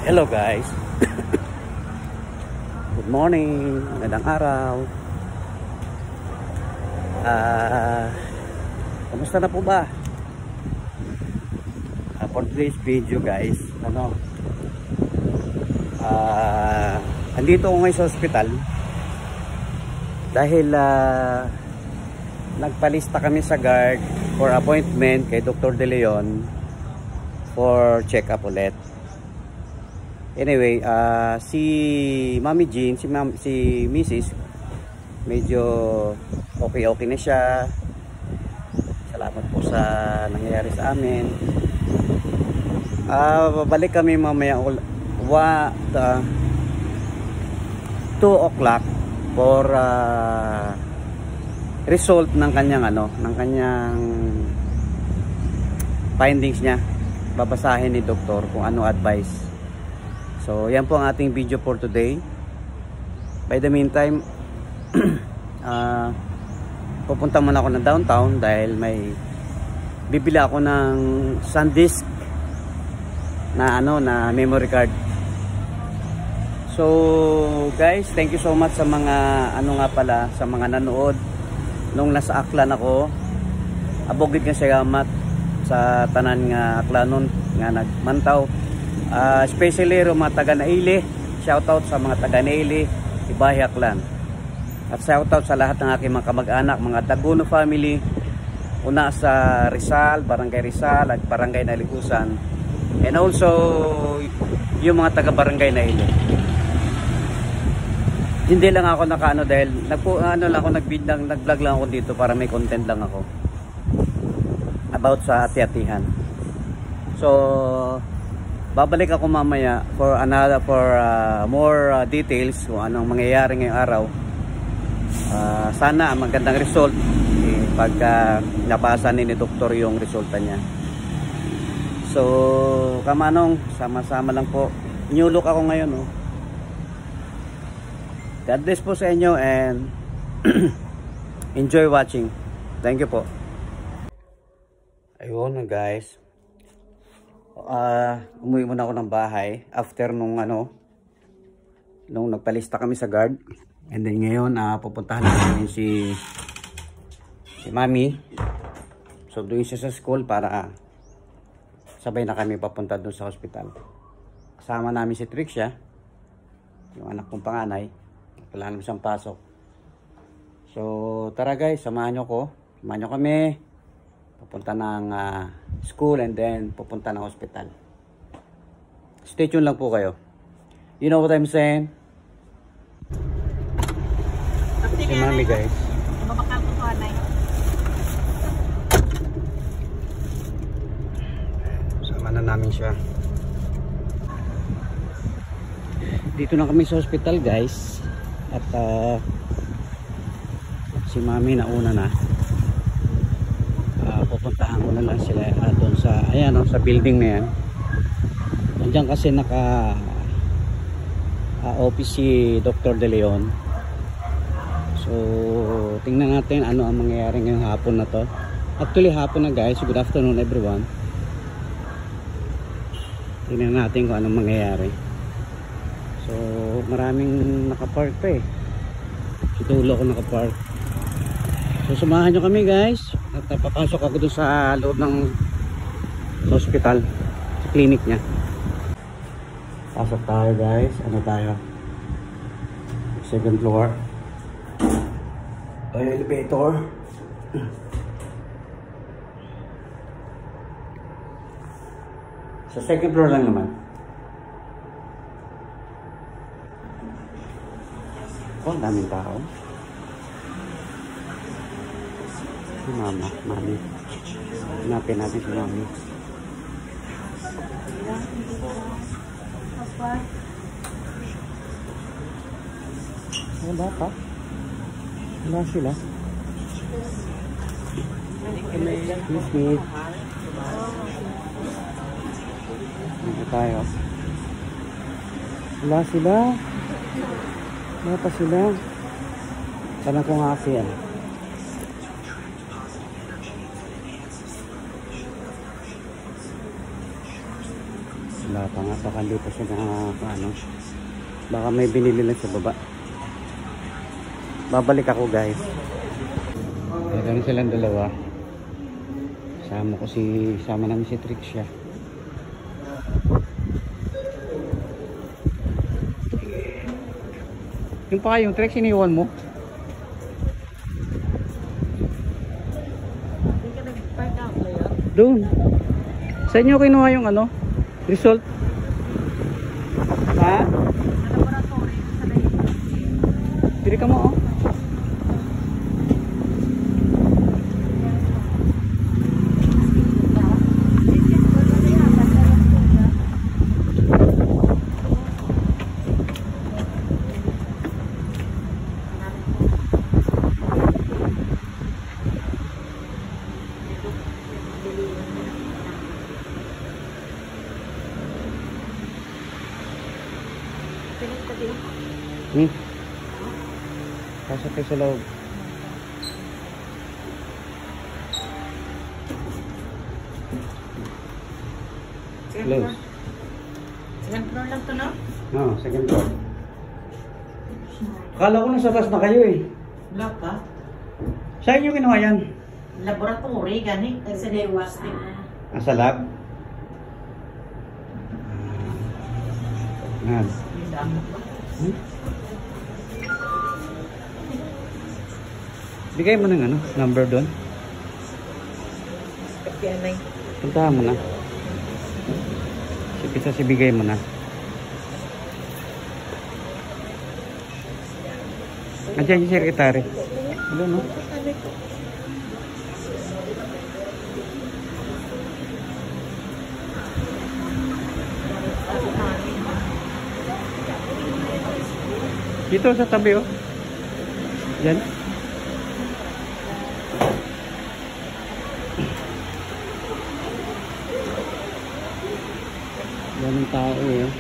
Hello guys. Good morning. Magandang araw. Kamusta na po ba? For today's video guys, andito ako ngayon sa ospital dahil nagpalista kami sa guard for appointment kay Dr. De Leon for check-up ulit. Anyway, si Mami Jean, si Mrs. medyo okay na siya. Salamat po sa nangyayari sa amin. Babalik kami mamaya 2 o'clock for result ng kanyang findings niya. Babasahin ni doktor kung ano advice. So, yan po ang ating video for today. By the meantime, pupunta muna ako ng downtown dahil may bibili ako ng SanDisk na memory card. So, guys, thank you so much sa mga sa mga nanood nung nasa Aklan ako. Abogid nga salamat sa tanan nga Aklanon nga nagmantaw. Especially mga taga Naili, shoutout sa mga taga Naili, Ibahi Aklan. At shoutout sa lahat ng aking mga kamag-anak, mga Daguno family, una sa Rizal, Barangay Rizal at Barangay Nalikusan. And also yung mga taga Barangay Naili. Hindi lang ako dahil nag-vlog lang ako dito para may content lang ako about sa ati-atihan. So babalik ako mamaya for more details kung anong mangyayari ngayong araw. Sana magandang result pagka nabasa ni doktor yung resulta niya. So kamanong, sama-sama lang po. New look ako ngayon. God bless po sa inyo and enjoy watching. Thank you po. Ayun guys, umuwi muna ako ng bahay after nung nagpalista kami sa guard. And then ngayon pupuntahan namin si Mami. So doon siya sa school para sabay na kami papunta doon sa hospital. Kasama namin si Trixia, yung anak kong panganay. Wala naman siyang pasok. So tara guys, samahan nyo kami pupunta ng school and then pupunta ng hospital. Stay tuned lang po kayo. You know what I'm saying? Si Mami guys. Sama na namin siya. Dito na kami sa hospital guys. At si Mami nauna na. Pupuntahan ko na lang sila doon sa sa building na yan. Nandiyan kasi naka office si Dr. De Leon. So tingnan natin ano ang mangyayari ngayong hapon na to. Actually hapon na guys. Good afternoon everyone. Tingnan natin kung anong mangyayari. So maraming nakapark pa eh. Sa dulo ko nakapark. So samahan nyo kami guys. At papasok ako doon sa loob ng hospital, sa clinic niya. Pasok tayo guys. Ano tayo? Second floor. Elevator. Sa second floor lang naman. Oh, daming tao. Si Mami. Hanapin natin si Mami. Wala pa. Wala sila. Excuse me. Dito tayo. Wala sila. Wala pa sila. Tanong ko nga kasi yan. Wala pa nga, baka hindi pa siya ano. Baka may binili lang sa baba. Babalik ako guys. Ito na silang dalawa. Sama namin si Trixia. Yung pa yung Trix, iniwan mo? Doon. Sa inyo kinuha yung ano? Result? Ha? Pili ka mo oh. Pasok kayo sa loob. Close. Second floor lang to, no? No, second floor. Akala ko nasa bus na kayo eh. Wala pa. Saan nyo kinuha yan? Laboratory, gani. Sa dewas. Sa lab? Yan. Bigay mo ng ano, number doon. Puntahan mo na. Sibigay mo na. Andiyan yung sekretary. Ano no? Dito sa tabi oh. Yan. Yan ang tao eh.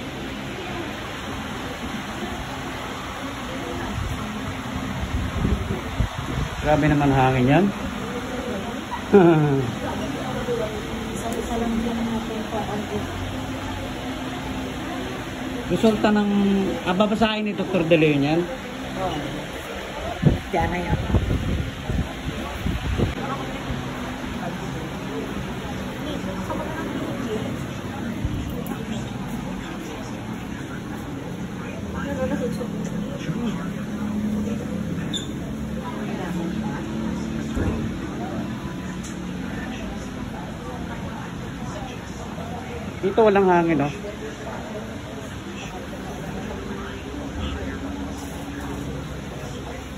Grabe naman hangin yan. Resulta ng babasahin ni Dr. De Leon yan? Oo. Diyan na yan. Dito walang hangin, oh.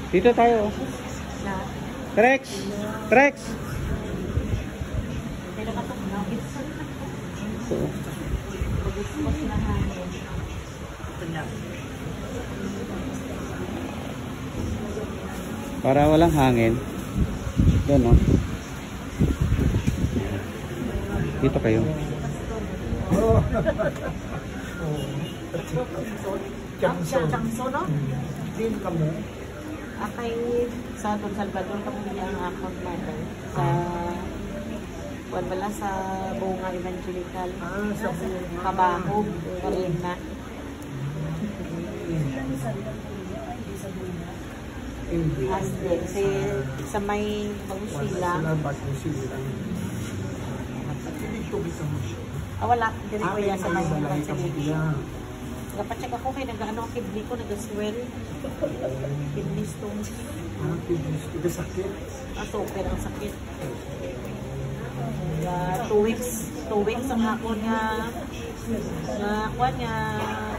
Dito tayo, oh. Trex! Trex! Para walang hangin. Doon, oh. Dito kayo. Changso, no? Din kami. Akay sa Don Salvador kami ang account natin sa wala sa Bunga Evangelical. Sa Kabaho, Karina. Kasi sa may Bagusila. Wala. Dili ko yan sa may Bagusila. Nagapacheck ako kay nag-ano ang kidney ko, nag-swell. Kidney stones. Kidney stones. Sakit? Super ang sakit. 2 weeks ang hapon nga kuwan nga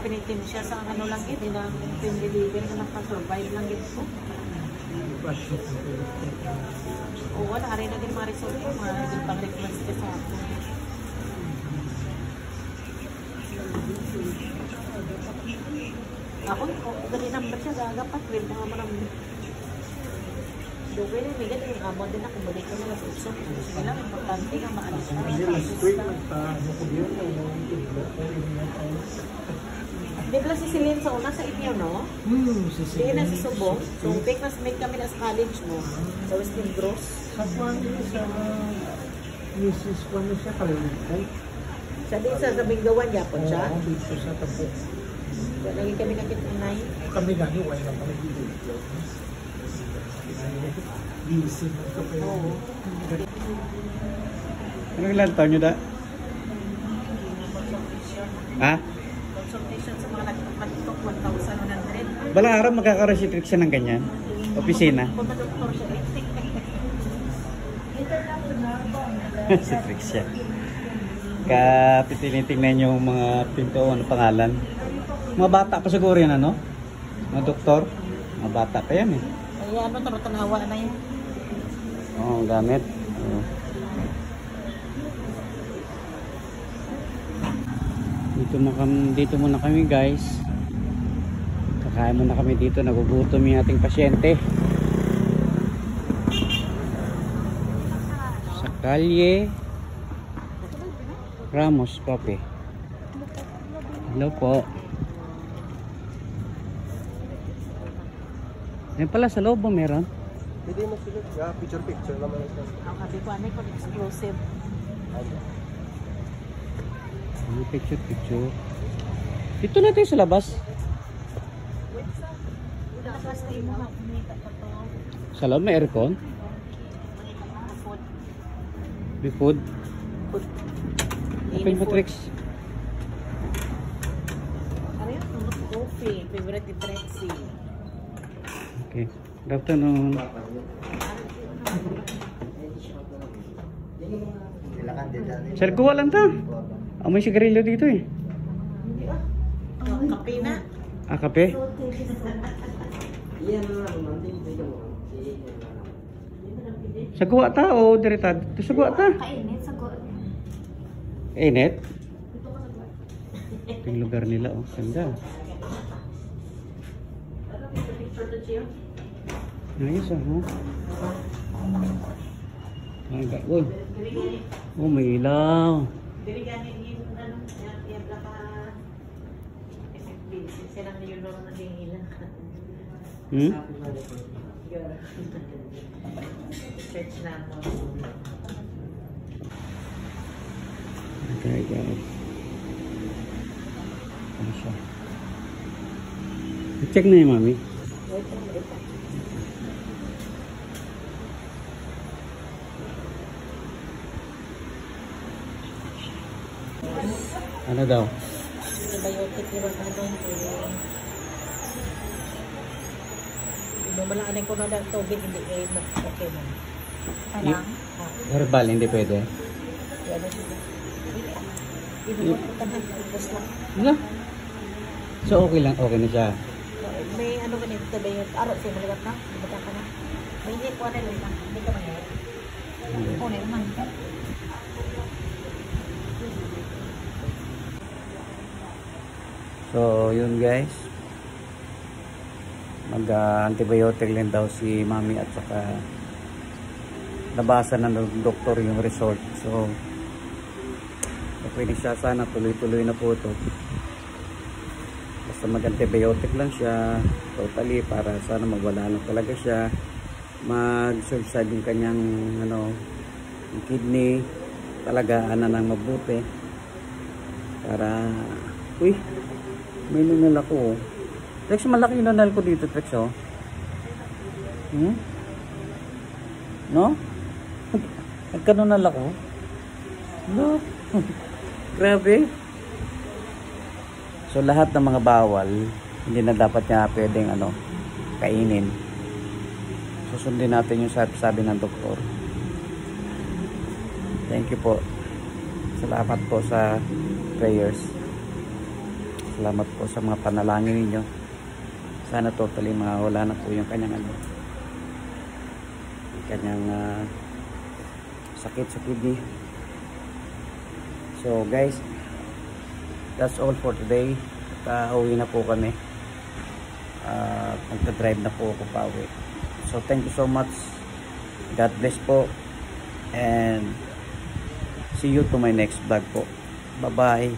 pinitin siya sa ano lang yun, ng pain reliever na nakasurvive lang yun po. Oo, naaray na din mga result ko, mga pang-request ka sa ako. Ako, gani number siya, gagapat, wait na nga maraming. Dugay na, may gani yung amo din ako, balik ko na sa usok. Sige lang, importante nga maalis na. Di ba si Celine sa una sa inyo, no? Di na si Subong. So, big mas make kami na sa college mo. Sa Westin Gross. Sa Mrs. Kwan siya, kalimitan. Sa di sa Bingawan, yapon siya. Oo, dito sa tapo. Lagi kami nakit-inay. Kami gani, wala lang kami dito. Gising ang kape. Oo. Ano ilan taon nyo da? Ha? Consultation sa mga nagpapatok 1,100. Balang araw magkaka-restriction ng ganyan? Opisina? Kung doktor siya. Restriction. Kapitilitingnan yung mga pinto, ano pangalan? Mga bata pa siguro yan, ano? Mga doktor? Mga bata pa yan eh. Ay, ano, tanawa na yun. Oo, gamit. Oo. Dito muna kami guys. Kakain muna kami dito. Nagugutom yung ating pasyente. Sa Kalye Ramos Pape. Hello po. Yan pala sa loob mo meron? Hindi mo sila. Picture naman ito. Ang sabi ko, ano yung exclusive. Picture. Dito na tayo sa labas. Sa loob may aircon? May food? Open mo tricks. Ano yun? Coffee. Favorite ni Trixie. Okay. Good afternoon. Sir, kuha lang ta. Amoy sigarilyo dito eh. Kape na. Ah, kape? Sagwa ta o diretad? Sagwa ta. Kainit sa go. Init? Ito yung lugar nila oh. Ganda. Nice ah. Huh? Uy. Oh, may ilaw. Dili ganin yung ano, yung blaka effective. Silang yun loro na ding ilan. Search na mo. Okay, guys. Ano siya? I-check na yung mami. Ano daw? Antibiotic ni Ron ano. Mamalaanin ko na ng tubig, hindi kayo mas okay na. Alang? Herbal, hindi pwede. Wala. So okay lang, okay na siya. May ano ba nito ba yung araw siya maliwat na? Bata ka na. May hindi po na lang. Hindi ka man. Oo na naman. So yun guys. Mag-antibiotic lang daw si mami at saka nabasa na ng doktor yung result. So okay na siya, sana tuloy-tuloy na po ito. Basta mag-antibiotic lang siya totally para sana magwala na talaga siya. Mag-subside yung kanyang ano, yung kidney talaga na nang mabuti para uy, may nunal ako. Trex, malaki yung nunal ko dito, Trex, oh. No? Nagkanunal ako. No? Grabe. So lahat ng mga bawal hindi na dapat niya pwedeng ano, kainin. Susundin natin yung sabi ng doktor. Thank you po. Salamat po sa prayers. Salamat po sa mga panalangin ninyo. Sana totally mawala na po yung kanyang ano, yung kanyang sakit sa kidney. So guys, that's all for today. Uwi na po kami. Magta-drive na po ako pa uwi. So thank you so much. God bless po. And see you to my next vlog po. Bye bye.